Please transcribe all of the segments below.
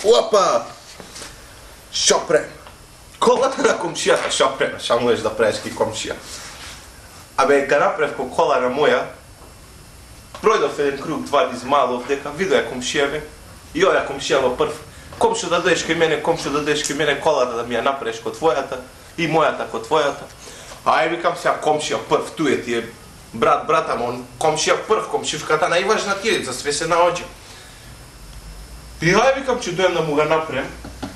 Опа! Шо правим? Колата на комшијата, шо правим? Ша можеш да правиш ки комшија. Абе, га направив ко кола на моја, пројдов еден круг, два низ мало овдека, видоја комшија и оја комшија во прв. Комшо да дојдеш кај мене, комшо да дојдеш кај мене, колата да ми ја направиш ко твојата и мојата ко твојата. Ај, викам сега комшија прв, туе ти е брат, ама он комшија прв, комшивката најважна ти е, за све се наоѓа. И ај, викам, че дојам да му га направим,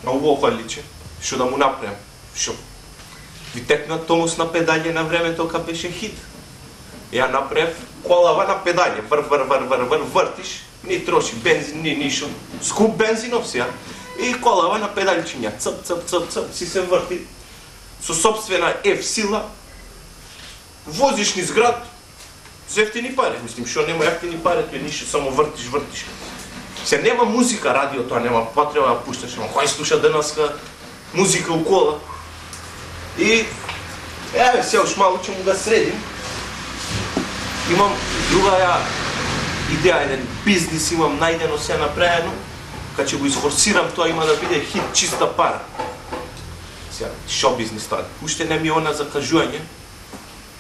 на ово личе, шо да му направим, шо? Ви текна тонус на педалје на времето кога беше хит. Ја направив колава на педалје, вртиш, ни троши бензин, ни нишо, скуп бензинов сега. И колава на педалјчиња, цп, си се врти, со собствена F сила, возиш низ град, за ефтини пари, мислим, шо нема ефтини пари, тој нишо, само вртиш. Се нема музика, радио тоа нема, потреба да пушташ, ама кој слуша денеска музика у кола. И, еве, се уж малку ќе му го средим. Имам друга идеја, еден бизнис имам најдено се направено, кога ќе го изфорсирам тоа има да биде хит чиста пара. Сега, шо бизнис тоа? Уште не ми е она закажување,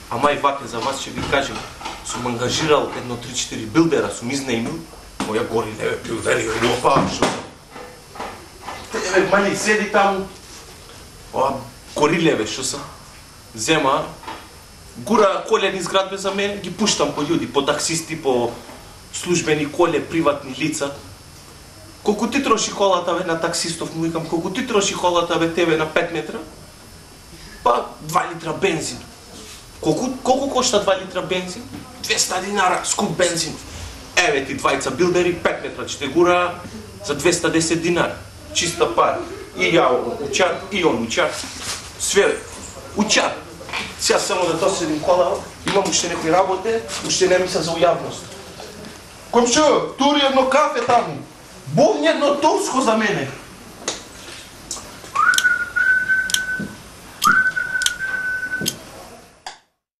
ама и ваке за вас ќе ви кажем, сум ангажирал едно 3-4 билдера, сум изнаимил, моја гори леве билдери, опа, шо сам? Еве, мали, седи таму, ова, гори леве, шо сам? Зема, гура коле низ град за мене, ги пуштам по људи, по таксисти, по службени коле, приватни лица. Колку ти троши колата бе на таксистов, му викам, колку ти троши колата бе тебе на 5 метра? Па 2 литра бензин. Колку кошта 2 литра бензин? 200 динара, скуп бензин. Еве ти двајца билдери, 5 метра ќе те гура за 210 динара. Чиста пара. И ја учат, и он учат. Све учат. Сега само да доседим кола, имам уште некои работе, уште не мисля за ујавност. Комшо, тури едно кафе таму. Бовни едно турско за мене.